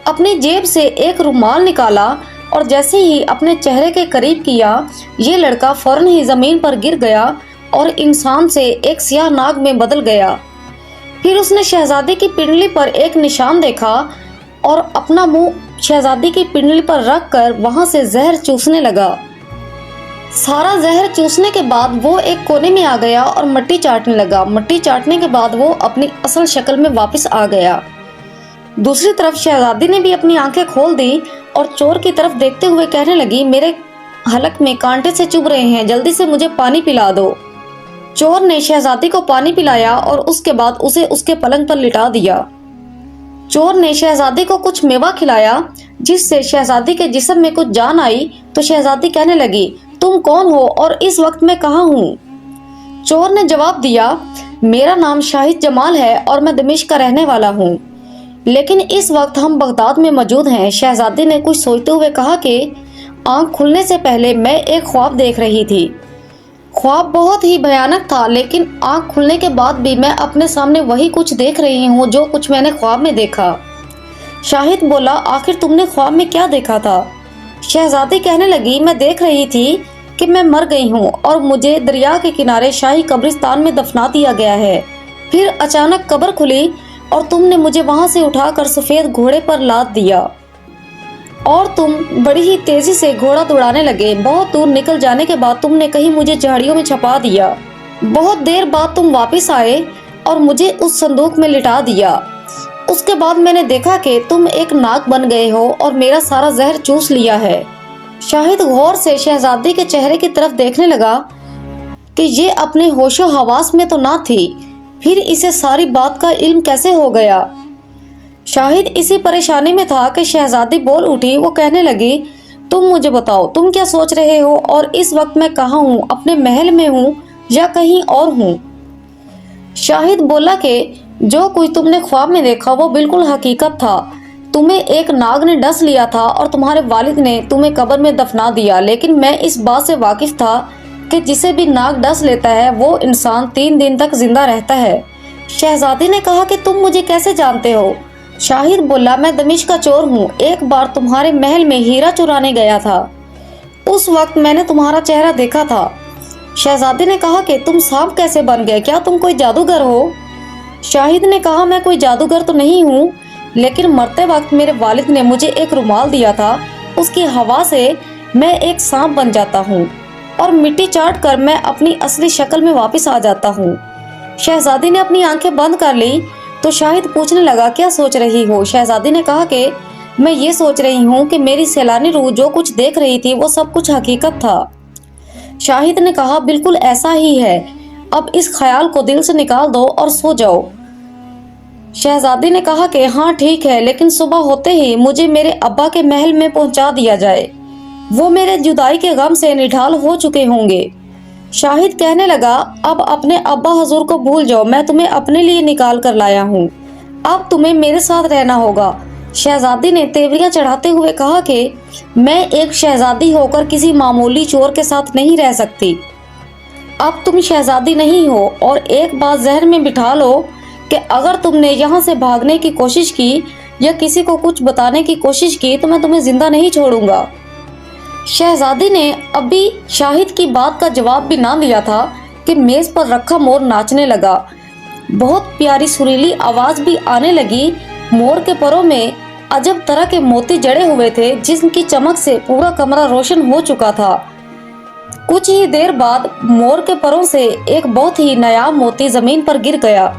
اپنی جیب سے ایک رومال نکالا اور جیسے ہی اپنے چہرے کے قریب کیا، یہ لڑکا فوراً ہی زمین پر گر گیا اور انسان سے ایک سیاہ ناگ میں بدل گیا۔ پھر اس نے شہزادی کی پنڈلی پر ایک نشان دیکھا اور اپنا منہ شہزادی کی پنڈلی پر رکھ کر وہاں سے زہر چوسنے لگا۔ سارا زہر چوسنے کے بعد وہ ایک کونے میں آ گیا اور مٹی چاٹنے لگا۔ مٹی چاٹنے کے بعد وہ اپنی اصل شکل میں واپس آ گیا۔ دوسری طرف شہزادی نے بھی اپنی آنکھیں کھول دی اور چور کی طرف دیکھتے ہوئے کہنے لگی، میرے حلق میں کانٹے سے چبھ رہے ہیں، جلدی سے مجھے پانی پلا دو۔ چور نے شہزادی کو پانی پلایا اور اس کے بعد اسے اس کے پلنگ پر لٹا دیا۔ چور نے شہزادی کو کچھ میوہ کھلایا جس سے شہزادی کے جسم میں کچھ جان آئی، تو شہزادی کہنے لگی، تم کون ہو اور اس وقت میں کہاں ہوں؟ چور نے جواب دیا، میرا نام شاہد جمال ہے اور میں دمشق کا رہنے والا ہوں، لیکن اس وقت ہم بغداد میں موجود ہیں۔ شہزادی نے کچھ سوچتے ہوئے کہا کہ آنکھ کھلنے سے پہلے میں ایک خواب دیکھ رہی تھی۔ خواب بہت ہی بھیانک تھا، لیکن آنکھ کھلنے کے بعد بھی میں اپنے سامنے وہی کچھ دیکھ رہی ہوں جو کچھ میں نے خواب میں دیکھا۔ شاہد بولا، آخر تم نے خواب میں کیا دیکھا تھا؟ شہزادی کہنے لگی، میں دیکھ رہی تھی کہ میں مر گئی ہوں اور مجھے دریا کے کنارے شاہی قبرستان میں دفنا دیا گیا ہے۔ پھر اچانک قبر کھلی اور تم نے مجھے وہاں سے اٹھا کر سفید گھوڑے پر لاد دیا اور تم بڑی ہی تیزی سے گھوڑا دوڑانے لگے۔ بہت دور نکل جانے کے بعد تم نے کہیں مجھے جھاڑیوں میں چھپا دیا۔ بہت دیر بعد تم واپس آئے اور مجھے اس صندوق میں لٹا دیا۔ اس کے بعد میں نے دیکھا کہ تم ایک ناگ بن گئے ہو اور میرا سارا زہر چوس لیا ہے۔ شاہد غور سے شہزادی کے چہرے کی طرف دیکھنے لگا کہ یہ اپنے ہوش و حواس میں تو نہ تھی، پھر اسے ساری بات کا علم کیسے ہو گیا؟ شاہد اسی پریشانی میں تھا کہ شہزادی بول اٹھی۔ وہ کہنے لگی، تم مجھے بتاؤ تم کیا سوچ رہے ہو اور اس وقت میں کہاں ہوں، اپنے محل میں ہوں یا کہیں اور ہوں؟ شاہد بولا کہ جو کچھ تم نے خواب میں دیکھا وہ بالکل حقیقت تھا۔ تمہیں ایک ناگ نے ڈس لیا تھا اور تمہارے والد نے تمہیں قبر میں دفنا دیا، لیکن میں اس بات سے واقف تھا کہ جسے بھی ناگ ڈس لیتا ہے وہ انسان 3 دن تک زندہ رہتا ہے۔ شہزادی نے کہا کہ تم مجھے کیسے جانتے ہو؟ شاہد بولا، میں دمشق کا چور ہوں، ایک بار تمہارے محل میں ہیرا چرانے گیا تھا، اس وقت میں نے تمہارا چہرہ دیکھا تھا۔ شہزادی نے کہا کہ تم سانپ کیسے بن گئے؟ کیا تم کوئی جادوگر ہو؟ शाहिद ने कहा, मैं कोई जादूगर तो नहीं हूँ, लेकिन मरते वक्त मेरे वालिद ने मुझे एक रुमाल दिया था, उसकी हवा से मैं एक सांप बन जाता हूँ और मिट्टी चाट कर मैं अपनी असली शक्ल में वापस आ जाता हूँ। शहजादी ने अपनी आंखें बंद कर ली तो शाहिद पूछने लगा, क्या सोच रही हो? शहजादी ने कहा कि मैं ये सोच रही हूँ कि मेरी सैलानी रूह जो कुछ देख रही थी वो सब कुछ हकीकत था। शाहिद ने कहा, बिल्कुल ऐसा ही है, अब इस ख्याल को दिल से निकाल दो और सो जाओ। शहजादी ने कहा कि हाँ ठीक है, लेकिन सुबह होते ही मुझे मेरे अब्बा के महल में पहुंचा दिया जाए, वो मेरे जुदाई के गम से निढाल हो चुके होंगे। शाहिद कहने लगा, अब अपने अब्बा हजूर को भूल जाओ, मैं तुम्हें अपने लिए निकाल कर लाया हूँ, अब तुम्हें मेरे साथ रहना होगा। शहजादी ने तेवरियां चढ़ाते हुए कहा कि मैं एक शहजादी होकर किसी मामूली चोर के साथ नहीं रह सकती। अब तुम शहजादी नहीं हो, और एक बात जहन में बिठा लो कि अगर तुमने यहाँ से भागने की कोशिश की या किसी को कुछ बताने की कोशिश की तो मैं तुम्हें जिंदा नहीं छोड़ूंगा। शहजादी ने अभी शाहिद की बात का जवाब भी ना दिया था कि मेज पर रखा मोर नाचने लगा। बहुत प्यारी सुरीली आवाज भी आने लगी। मोर के परों में अजब तरह के मोती जड़े हुए थे, जिनकी चमक से पूरा कमरा रोशन हो चुका था। कुछ ही देर बाद मोर के परों से एक बहुत ही नायाब मोती जमीन पर गिर गया।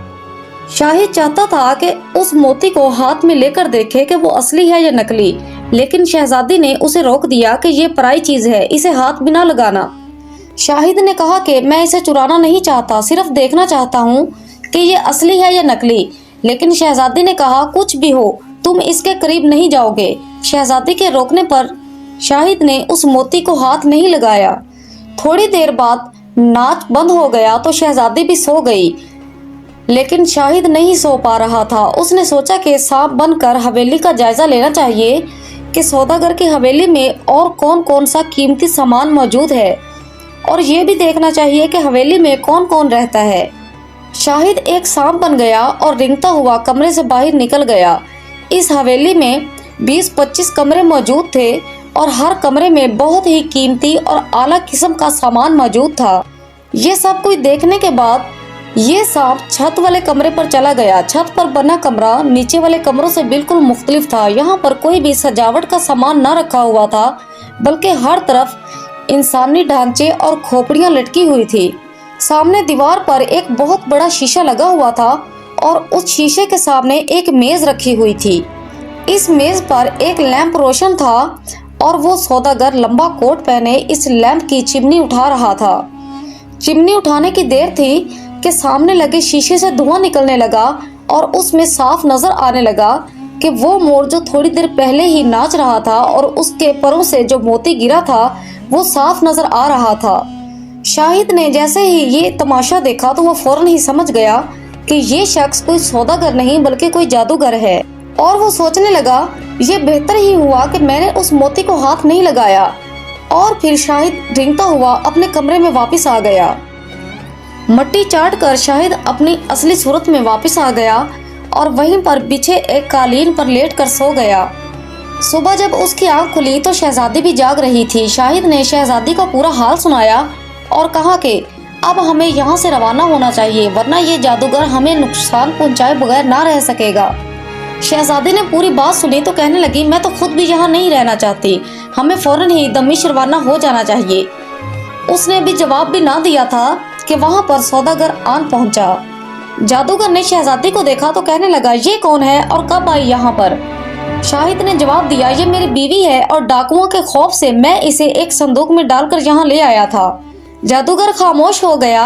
शाहिद चाहता था कि उस मोती को हाथ में लेकर देखे कि वो असली है या नकली, लेकिन शहजादी ने उसे रोक दिया कि ये पराई चीज है, इसे हाथ भी ना लगाना। शाहिद ने कहा कि मैं इसे चुराना नहीं चाहता, सिर्फ देखना चाहता हूँ कि ये असली है या नकली। लेकिन शहजादी ने कहा, कुछ भी हो, तुम इसके करीब नहीं जाओगे। शहजादी के रोकने पर शाहिद ने उस मोती को हाथ नहीं लगाया। थोड़ी देर बाद नाच बंद हो गया तो शहजादी भी सो गई, लेकिन शाहिद नहीं सो पा रहा था। उसने सोचा कि सांप बनकर हवेली का जायजा लेना चाहिए कि सौदागर की हवेली में और कौन कौन सा कीमती सामान मौजूद है, और ये भी देखना चाहिए कि हवेली में कौन कौन रहता है। शाहिद एक सांप बन गया और रेंगता हुआ कमरे से बाहर निकल गया। इस हवेली में 20-25 कमरे मौजूद थे और हर कमरे में बहुत ही कीमती और आला किस्म का सामान मौजूद था। ये सब कुछ देखने के बाद ये सांप छत वाले कमरे पर चला गया। छत पर बना कमरा नीचे वाले कमरों से बिल्कुल मुख्तलिफ था। यहाँ पर कोई भी सजावट का सामान न रखा हुआ था, बल्कि हर तरफ इंसानी ढांचे और खोपड़ियाँ लटकी हुई थी। सामने दीवार पर एक बहुत बड़ा शीशा लगा हुआ था और उस शीशे के सामने एक मेज रखी हुई थी। इस मेज पर एक लैंप रोशन था और वो सौदागर लंबा कोट पहने इस लैंप की चिमनी उठा रहा था। चिमनी उठाने की देर थी कि सामने लगे शीशे से धुआं निकलने लगा और उसमें साफ नजर आने लगा कि वो मोर जो थोड़ी देर पहले ही नाच रहा था और उसके परों से जो मोती गिरा था वो साफ नजर आ रहा था। शाहिद ने जैसे ही ये तमाशा देखा तो वो फौरन ही समझ गया कि ये शख्स कोई सौदागर नहीं बल्कि कोई जादूगर है, और वो सोचने लगा, ये बेहतर ही हुआ कि मैंने उस मोती को हाथ नहीं लगाया। और फिर शाहिद रेंगता हुआ अपने कमरे में वापस आ गया। मट्टी चाट कर शाहिद अपनी असली सूरत में वापस आ गया और वहीं पर बिछे एक कालीन पर लेट कर सो गया। सुबह जब उसकी आंख खुली तो शहजादी भी जाग रही थी। शाहिद ने शहजादी को पूरा हाल सुनाया और कहा कि अब हमें यहाँ से रवाना होना चाहिए, वरना ये जादूगर हमें नुकसान पहुँचाए बगैर ना रह सकेगा। शहजादी ने पूरी बात सुनी तो कहने लगी, मैं तो खुद भी यहाँ नहीं रहना चाहती, हमें फौरन ही दमिश्क रवाना हो जाना चाहिए। उसने भी जवाब भी ना दिया था कि वहाँ पर सौदागर आन पहुँचा। जादूगर ने शहजादी को देखा तो कहने लगा, ये कौन है और कब आई यहाँ पर? शाहिद ने जवाब दिया, ये मेरी बीवी है और डाकुओं के खौफ से मैं इसे एक संदूक में डालकर यहाँ ले आया था। जादूगर खामोश हो गया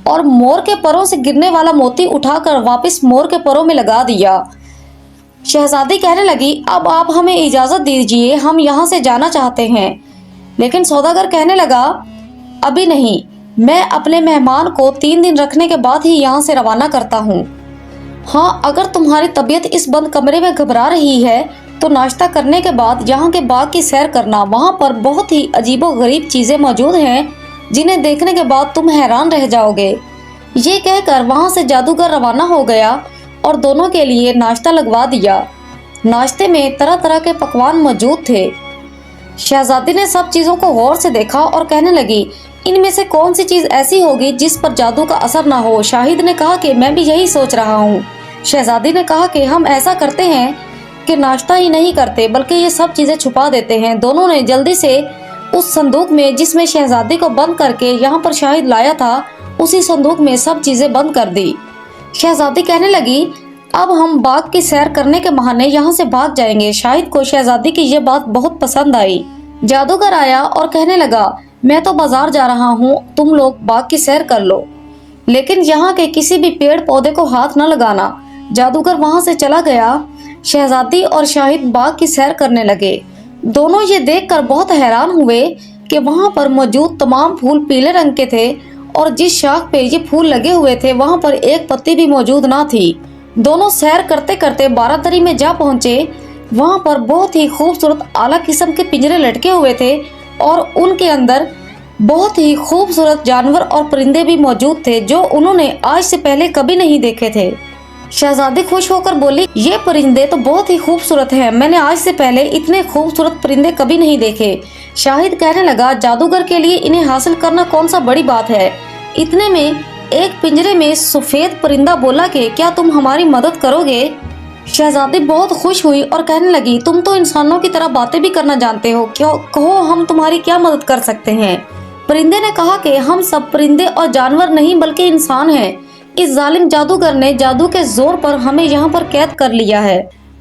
और मोर के परों से गिरने वाला मोती उठाकर वापस मोर के परों में लगा दिया। शहजादी कहने लगी, अब आप हमें इजाजत दीजिए, हम यहाँ से जाना चाहते हैं। लेकिन सौदागर कहने लगा, अभी नहीं, मैं अपने मेहमान को 3 दिन रखने के बाद ही यहाँ से रवाना करता हूँ। हाँ, अगर तुम्हारी तबीयत इस बंद कमरे में घबरा रही है तो नाश्ता करने के बाद यहाँ के बाग की सैर करना, वहाँ पर बहुत ही अजीबो गरीब चीजें मौजूद हैं जिन्हें देखने के बाद तुम हैरान रह जाओगे। ये कहकर वहाँ से जादूगर रवाना हो गया और दोनों के लिए नाश्ता लगवा दिया। नाश्ते में तरह तरह के पकवान मौजूद थे। शहजादी ने सब चीज़ों को गौर से देखा और कहने लगी, ان में से कौन सी चीज ऐसी होगी जिस पर जादू का असर ना हो। शाहिद ने कहा कि मैं भी यही सोच रहा हूँ। शहजादी ने कहा कि हम ऐसा करते हैं कि नाश्ता ही नहीं करते बल्कि ये सब चीजें छुपा देते हैं। दोनों ने जल्दी से उस संदूक में जिसमें शहजादी को बंद करके यहाँ पर शाहिद लाया था, उसी संदूक में सब चीजें बंद कर दी। शहजादी कहने लगी, अब हम बाग की सैर करने के बहाने यहाँ से भाग जाएंगे। शाहिद को शहजादी की ये बात बहुत पसंद आई। जादूगर आया और कहने लगा, मैं तो बाजार जा रहा हूँ, तुम लोग बाग की सैर कर लो, लेकिन यहाँ के किसी भी पेड़ पौधे को हाथ न लगाना। जादूगर वहाँ से चला गया। शहजादी और शाहिद बाग की सैर करने लगे। दोनों ये देखकर बहुत हैरान हुए कि वहाँ पर मौजूद तमाम फूल पीले रंग के थे और जिस शाख पे ये फूल लगे हुए थे वहाँ पर एक पत्ती भी मौजूद ना थी। दोनों सैर करते करते बारादरी में जा पहुँचे। वहाँ पर बहुत ही खूबसूरत आला किस्म के पिंजरे लटके हुए थे और उनके अंदर बहुत ही खूबसूरत जानवर और परिंदे भी मौजूद थे जो उन्होंने आज से पहले कभी नहीं देखे थे। शहजादी खुश होकर बोली, ये परिंदे तो बहुत ही खूबसूरत हैं, मैंने आज से पहले इतने खूबसूरत परिंदे कभी नहीं देखे। शाहिद कहने लगा, जादूगर के लिए इन्हें हासिल करना कौन सा बड़ी बात है। इतने में एक पिंजरे में सफेद परिंदा बोला कि क्या तुम हमारी मदद करोगे। शहजादी बहुत खुश हुई और कहने लगी, तुम तो इंसानों की तरह बातें भी करना जानते हो, क्यों कहो हम तुम्हारी क्या मदद कर सकते हैं। परिंदे ने कहा कि हम सब परिंदे और जानवर नहीं बल्कि इंसान हैं। इस जालिम जादूगर ने जादू के जोर पर हमें यहाँ पर कैद कर लिया है।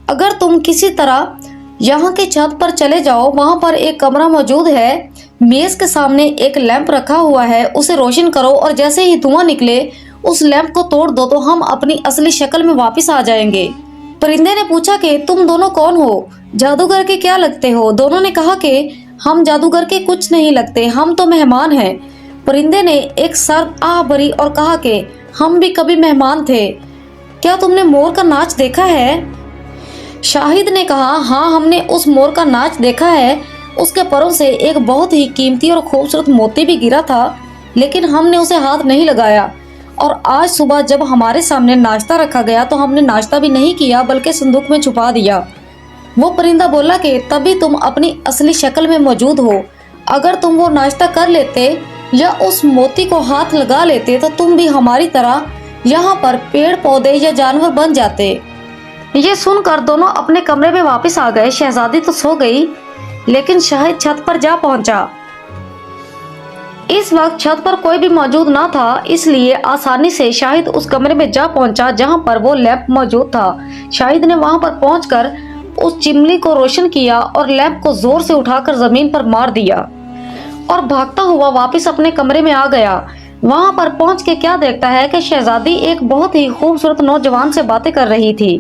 अगर तुम किसी तरह यहाँ की छत पर चले जाओ, वहाँ पर एक कमरा मौजूद है, मेज के सामने एक लैंप रखा हुआ है, उसे रोशन करो और जैसे ही धुआं निकले उस लैंप को तोड़ दो तो हम अपनी असली शक्ल में वापस आ जाएंगे। परिंदे ने पूछा कि तुम दोनों कौन हो, जादूगर के क्या लगते हो। दोनों ने कहा कि हम जादूगर के कुछ नहीं लगते, हम तो मेहमान हैं। परिंदे ने एक सर्द आह भरी और कहा कि हम भी कभी मेहमान थे, क्या तुमने मोर का नाच देखा है। शाहिद ने कहा, हाँ हमने उस मोर का नाच देखा है, उसके परों से एक बहुत ही कीमती और खूबसूरत मोती भी गिरा था, लेकिन हमने उसे हाथ नहीं लगाया। और आज सुबह जब हमारे सामने नाश्ता रखा गया तो हमने नाश्ता भी नहीं किया बल्कि संदूक में छुपा दिया। वो परिंदा बोला कि तभी तुम अपनी असली शक्ल में मौजूद हो। अगर तुम वो नाश्ता कर लेते या उस मोती को हाथ लगा लेते तो तुम भी हमारी तरह यहाँ पर पेड़ पौधे या जानवर बन जाते। ये सुनकर दोनों अपने कमरे में वापस आ गए। शहजादी तो सो गई, लेकिन शाहिद छत पर जा पहुंचा। इस वक्त छत पर कोई भी मौजूद ना था, इसलिए आसानी से शाहिद उस कमरे में जा पहुंचा जहां पर वो लैंप मौजूद था। शाहिद ने वहां पर पहुंचकर उस चिमनी को रोशन किया और लैंप को जोर से उठाकर जमीन पर मार दिया और भागता हुआ वापस अपने कमरे में आ गया। वहां पर पहुंच के क्या देखता है कि शहजादी एक बहुत ही खूबसूरत नौजवान से बातें कर रही थी।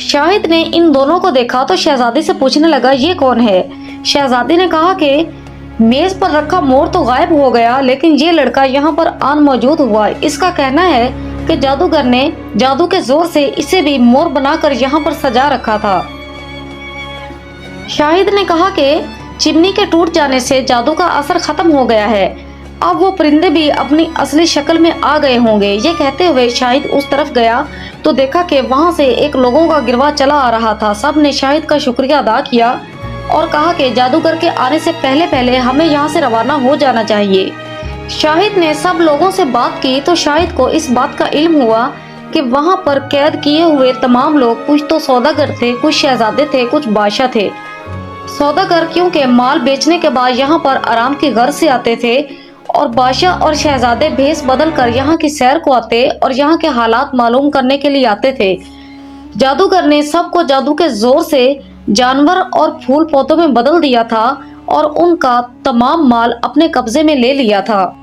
शाहिद ने इन दोनों को देखा तो शहजादी से पूछने लगा, ये कौन है। शहजादी ने कहा कि मेज पर रखा मोर तो गायब हो गया, लेकिन ये लड़का यहाँ पर आन मौजूद हुआ। इसका कहना है कि जादूगर ने जादू के जोर से इसे भी मोर बनाकर यहाँ पर सजा रखा था। शाहिद ने कहा कि चिमनी के टूट जाने से जादू का असर खत्म हो गया है, अब वो परिंदे भी अपनी असली शक्ल में आ गए होंगे। ये कहते हुए शाहिद उस तरफ गया तो देखा कि वहाँ से एक लोगों का गिरवा चला आ रहा था। सब ने शाहिद का शुक्रिया अदा किया और कहा कि जादूगर के आने से पहले पहले हमें यहाँ से रवाना हो जाना चाहिए। शाहिद ने सब लोगों से बात की तो शाहिद को इस बात का इल्म हुआ कि वहाँ पर कैद किए हुए तमाम लोग कुछ तो सौदागर थे, कुछ शहजादे थे, कुछ बादशाह थे। सौदागर क्योंकि माल बेचने के बाद यहाँ पर आराम की गर्ज से आते थे और बादशाह और शहजादे भेस बदल कर यहाँ की सैर को आते और यहाँ के हालात मालूम करने के लिए आते थे। जादूगर ने सबको जादू के जोर से जानवर और फूल पौधों में बदल दिया था और उनका तमाम माल अपने कब्जे में ले लिया था।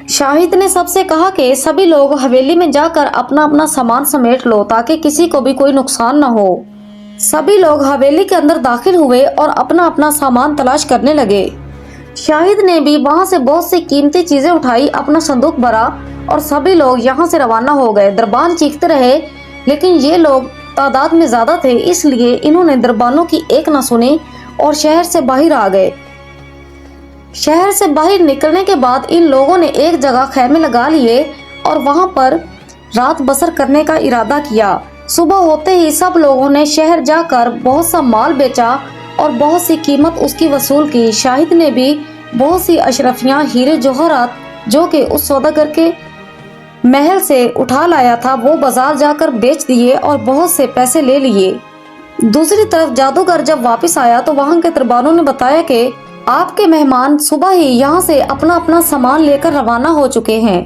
शाहिद ने सबसे कहा कि सभी लोग हवेली में जाकर अपना अपना सामान समेट लो ताकि किसी को भी कोई नुकसान न हो। सभी लोग हवेली के अंदर दाखिल हुए और अपना अपना सामान तलाश करने लगे। शाहिद ने भी वहां से बहुत सी कीमती चीजें उठाई, अपना संदूक भरा और सभी लोग यहाँ से रवाना हो गए। दरबान चीखते रहे, लेकिन ये लोग तादाद में ज्यादा थे, इसलिए इन्होंने दरबानों की एक न सुनी और शहर से बाहर आ गए। शहर से बाहर निकलने के बाद इन लोगों ने एक जगह खैमे लगा लिए और वहां पर रात बसर करने का इरादा किया। सुबह होते ही सब लोगों ने शहर जाकर बहुत सा माल बेचा और बहुत सी कीमत उसकी वसूल की। शाहिद ने भी बहुत सी अशरफियां हीरे जवाहरात जो कि उस सौदागर के महल से उठा लाया था वो बाजार जाकर बेच दिए और बहुत से पैसे ले लिए। दूसरी तरफ जादूगर जब वापस आया तो वहां के दरबारों ने बताया कि आपके मेहमान सुबह ही यहाँ से अपना अपना सामान लेकर रवाना हो चुके हैं।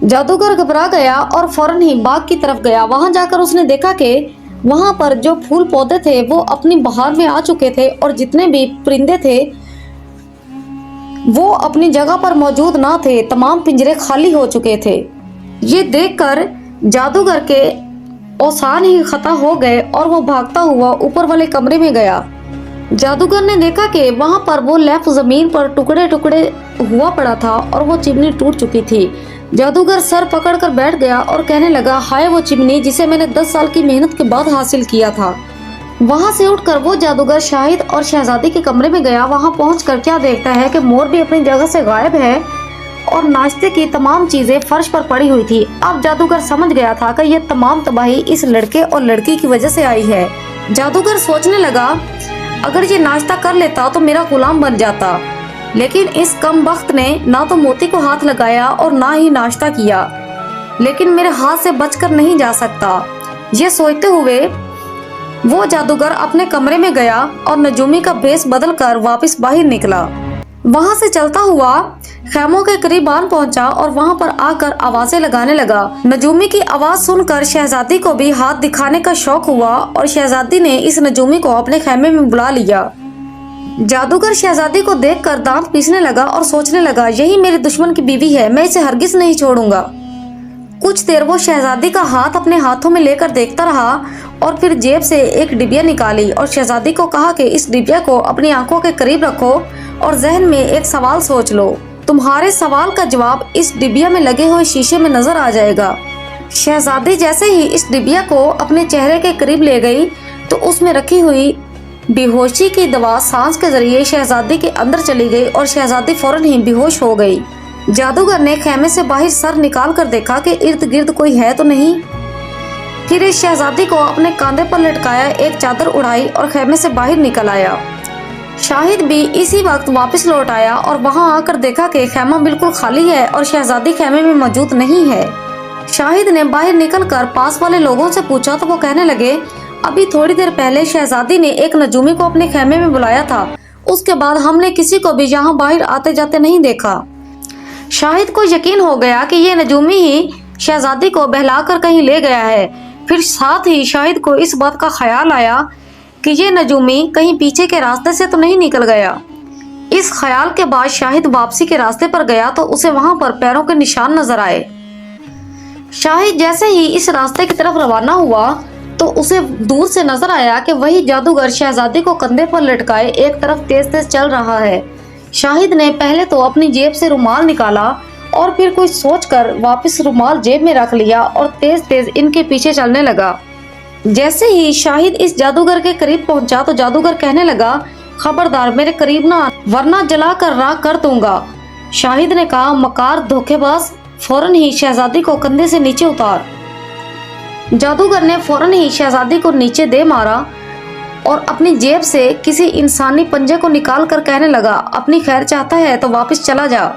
जादूगर घबरा गया और फौरन ही बाग की तरफ गया। वहां जाकर उसने देखा कि वहां पर जो फूल पौधे थे वो अपनी बहार में आ चुके थे और जितने भी परिंदे थे वो अपनी जगह पर मौजूद ना थे, तमाम पिंजरे खाली हो चुके थे। ये देखकर जादूगर के औसान ही खता हो गए और वो भागता हुआ ऊपर वाले कमरे में गया। जादूगर ने देखा कि वहां पर वो लैंप जमीन पर टुकड़े टुकड़े हुआ पड़ा था और वो चिमनी टूट चुकी थी। जादूगर सर पकड़कर बैठ गया और कहने लगा, हाय वो चिमनी जिसे मैंने 10 साल की मेहनत के बाद हासिल किया था। वहां से उठकर वो जादूगर शाहिद और शहजादी के कमरे में गया। वहां पहुंचकर क्या देखता है कि मोर भी अपनी जगह से गायब है और नाश्ते की तमाम चीजें फर्श पर पड़ी हुई थी। अब जादूगर समझ गया था कि ये तमाम तबाही इस लड़के और लड़की की वजह से आई है। जादूगर सोचने लगा, अगर ये नाश्ता कर लेता तो मेरा गुलाम बन जाता, लेकिन इस कम वक्त ने ना तो मोती को हाथ लगाया और ना ही नाश्ता किया, लेकिन मेरे हाथ से बचकर नहीं जा सकता। ये सोचते हुए वो जादूगर अपने कमरे में गया और नजूमी का भेष बदलकर वापस बाहर निकला। वहां से चलता हुआ खैमों के करीब आन पहुंचा और वहां पर आकर आवाजें लगाने लगा। नजूमी की आवाज सुनकर शहजादी को भी हाथ दिखाने का शौक हुआ और शहजादी ने इस नजूमी को अपने खैमे में बुला लिया। जादूगर शहजादी को देखकर दांत पीसने लगा और सोचने लगा, यही मेरे दुश्मन की बीवी है, मैं इसे हरगिज नहीं छोड़ूंगा। कुछ देर वो शहजादी का हाथ अपने हाथों में लेकर देखता रहा और फिर जेब से एक डिबिया निकाली और शहजादी को कहा कि इस डिबिया को अपनी आंखों के करीब रखो और जहन में एक सवाल सोच लो। तुम्हारे सवाल का जवाब इस डिबिया में लगे हुए शीशे में नजर आ जाएगा। शहजादी जैसे ही इस डिबिया को अपने चेहरे के करीब ले गई तो उसमें रखी हुई बेहोशी की दवा सांस के जरिए शहजादी के अंदर चली गई और शहजादी फौरन ही बेहोश हो गई। जादूगर ने खेमे से बाहर सर निकाल कर देखा कि इर्द गिर्द कोई है तो नहीं। फिर इस शहजादी को अपने कांधे पर लटकाया, एक चादर उड़ाई और खेमे से बाहर निकल आया। शाहिद भी इसी वक्त वापस लौट आया और वहां आकर देखा कि खेमा बिल्कुल खाली है और शहजादी खेमे में मौजूद नहीं है। शाहिद ने बाहर निकलकर पास वाले लोगों से पूछा तो वो कहने लगे, अभी थोड़ी देर पहले शहजादी ने एक नजूमी को अपने खेमे में बुलाया था, उसके बाद हमने किसी को भी यहाँ बाहर आते जाते नहीं देखा। शाहिद को यकीन हो गया कि ये नजूमी ही शहजादी को बहलाकर कहीं ले गया है। फिर साथ ही शाहिद को इस बात का ख्याल आया कि ये नजूमी कहीं पीछे के रास्ते से तो नहीं निकल गया। इस ख्याल के बाद शाहिद वापसी के रास्ते पर गया तो उसे वहां पर पैरों के निशान नजर आए। शाहिद जैसे ही इस रास्ते की तरफ रवाना हुआ तो उसे दूर से नजर आया कि वही जादूगर शहजादी को कंधे पर लटकाए एक तरफ तेज तेज चल रहा है। शाहिद ने पहले तो अपनी जेब से रुमाल निकाला और फिर कुछ सोचकर वापस रुमाल जेब में रख लिया और तेज तेज इनके पीछे चलने लगा। जैसे ही शाहिद इस जादूगर के करीब पहुंचा तो जादूगर कहने लगा, खबरदार मेरे करीब ना, वरना जला कर राख कर दूंगा। शाहिद ने कहा, मकार धोखेबाज, फौरन ही शहजादी को कंधे से नीचे उतार। जादूगर ने फौरन ही शहजादी को नीचे दे मारा और अपनी जेब से किसी इंसानी पंजे को निकाल कर कहने लगा, अपनी खैर चाहता है तो वापस चला जा।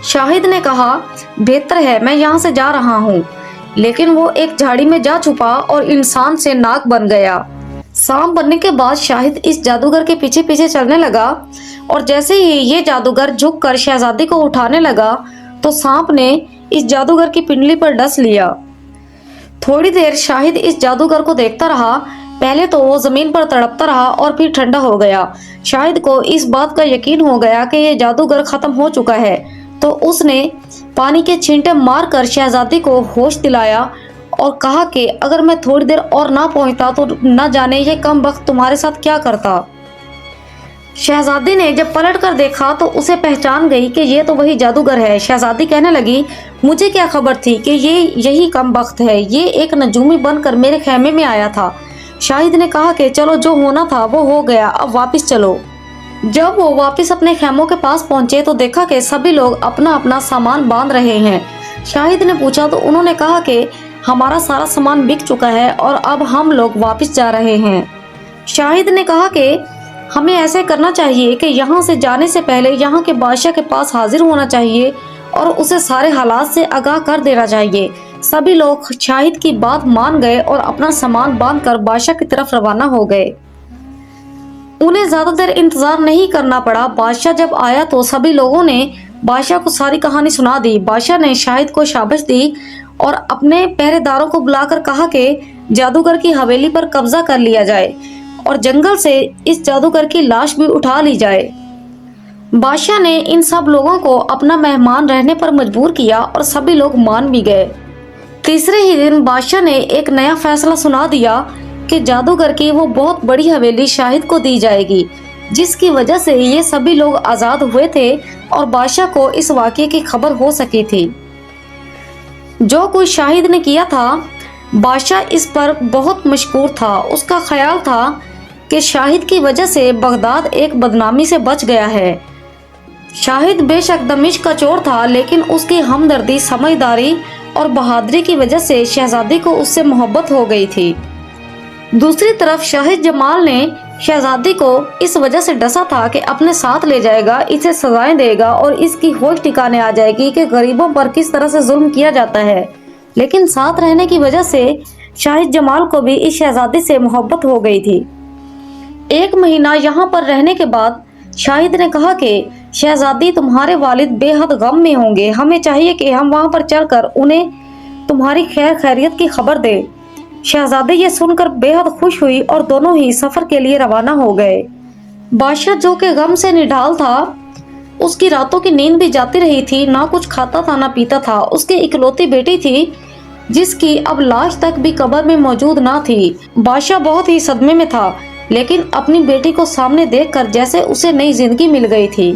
शाहिद ने कहा, बेहतर है, मैं यहाँ से जा रहा हूँ। लेकिन वो एक झाड़ी में जा छुपा और इंसान से नाग बन गया। शाम बनने के बाद शाहिद इस जादूगर के पीछे पीछे चलने लगा और जैसे ही ये जादूगर झुककर शहजादी को उठाने लगा तो सांप ने इस जादूगर की पिंडली पर डस लिया। थोड़ी देर शाहिद इस जादूगर को देखता रहा। पहले तो वो जमीन पर तड़पता रहा और फिर ठंडा हो गया। शाहिद को इस बात का यकीन हो गया कि ये जादूगर खत्म हो चुका है तो उसने पानी के छींटे मारकर शहजादी को होश दिलाया और कहा कि अगर मैं थोड़ी देर और ना पहुंचता तो न जाने ये कम वक्त तुम्हारे साथ क्या करता। शहजादी ने जब पलट कर देखा तो उसे पहचान गई कि ये तो वही जादूगर है। शहजादी कहने लगी, मुझे क्या खबर थी कि ये यही कम वक्त है, ये एक नजूमी बनकर मेरे खेमे में आया था। शाहिद ने कहा कि चलो जो होना था वो हो गया, अब वापस चलो। जब वो वापस अपने खेमों के पास पहुंचे तो देखा कि सभी लोग अपना अपना सामान बांध रहे हैं। शाहिद ने पूछा तो उन्होंने कहा कि हमारा सारा सामान बिक चुका है और अब हम लोग वापस जा रहे हैं। शाहिद ने कहा कि हमें ऐसे करना चाहिए कि यहाँ से जाने से पहले यहाँ के बादशाह के पास हाजिर होना चाहिए और उसे सारे हालात से आगाह कर देना चाहिए। सभी लोग शाहिद की बात मान गए और अपना सामान बांधकर बादशाह की तरफ रवाना हो गए। उन्हें ज्यादा देर इंतजार नहीं करना पड़ा। बादशाह जब आया तो सभी लोगों ने बादशाह को सारी कहानी सुना दी। बादशाह ने शाहिद को शाबाश दी और अपने पहरेदारों को बुलाकर कहा कि जादूगर की हवेली पर कब्जा कर लिया जाए और जंगल से इस जादूगर की लाश भी उठा ली जाए। बादशाह ने इन सब लोगों को अपना मेहमान रहने पर मजबूर किया और सभी लोग मान भी गए। तीसरे ही दिन बादशाह ने एक नया फैसला सुना दिया कि जादूगर की वो बहुत बड़ी हवेली शाहिद को दी जाएगी, जिसकी वजह से ये सभी लोग आजाद हुए थे और बादशाह को इस वाक़ये की खबर हो सकी थी। जो कुछ शाहिद ने किया था, बादशाह इस पर बहुत मशकूर था। उसका ख्याल था कि शाहिद की वजह से बगदाद एक बदनामी से बच गया है। शाहिद बेशक दमिश्क का चोर था, लेकिन उसकी हमदर्दी, समझदारी और बहादुरी की वजह से शहजादी को उससे मोहब्बत हो गई थी। दूसरी तरफ शाहिद जमाल ने शहजादी को इस वजह से डसा था कि अपने साथ ले जाएगा, इसे सजाएं देगा और इसकी होश ठिकाने आ जाएगी कि गरीबों पर किस तरह से जुल्म किया जाता है। लेकिन साथ रहने की वजह से शाहिद जमाल को भी इस शहजादी से मोहब्बत हो गई थी। 1 महीना यहाँ पर रहने के बाद शाहिद ने कहा कि शहजादी, तुम्हारे वालिद बेहद गम में होंगे। हमें चाहिए कि हम वहाँ पर चलकर उन्हें तुम्हारी खैर खैरियत की खबर दें। शहजादी ये सुनकर बेहद खुश हुई और दोनों ही सफर के लिए रवाना हो गए। बादशाह जो कि गम से निढाल था, उसकी रातों की नींद भी जाती रही थी। ना कुछ खाता था ना पीता था। उसकी इकलौती बेटी थी जिसकी अब लाश तक भी कब्र में मौजूद ना थी। बादशाह बहुत ही सदमे में था, लेकिन अपनी बेटी को सामने देखकर जैसे उसे नई जिंदगी मिल गई थी।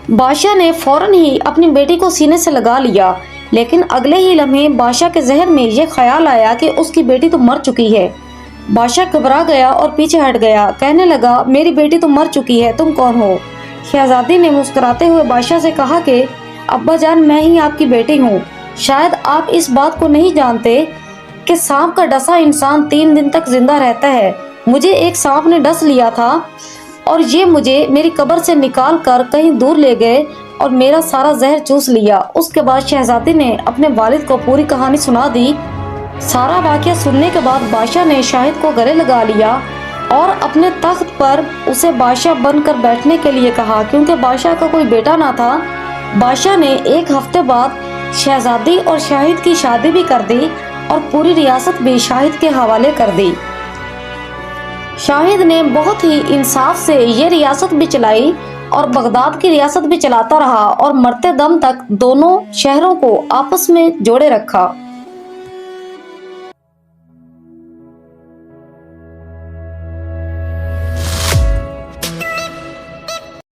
बादशाह ने फौरन ही अपनी बेटी को सीने से लगा लिया, लेकिन अगले ही लम्हे बादशाह के जहन में यह ख्याल आया कि उसकी बेटी तो मर चुकी है। बादशाह घबरा गया और पीछे हट गया। कहने लगा, मेरी बेटी तो मर चुकी है, तुम कौन हो? शहजादी ने मुस्कुराते हुए बादशाह से कहा कि अब्बा जान, मैं ही आपकी बेटी हूँ। शायद आप इस बात को नहीं जानते कि सांप का डसा इंसान 3 दिन तक जिंदा रहता है। मुझे एक सांप ने डस लिया था और ये मुझे मेरी कब्र से निकाल कर कहीं दूर ले गए और मेरा सारा जहर चूस लिया। उसके बाद शहजादी ने अपने वालिद को पूरी कहानी सुना दी। सारा वाक़या सुनने के बाद बादशाह ने शाहिद को गले लगा लिया और अपने तख्त पर उसे बादशाह बनकर बैठने के लिए कहा। क्योंकि बादशाह का कोई बेटा ना था, बादशाह ने 1 हफ्ते बाद शहजादी और शाहिद की शादी भी कर दी और पूरी रियासत भी शाहिद के हवाले कर दी। शाहिद ने बहुत ही इंसाफ से ये रियासत भी चलाई और बगदाद की रियासत भी चलाता रहा और मरते दम तक दोनों शहरों को आपस में जोड़े रखा।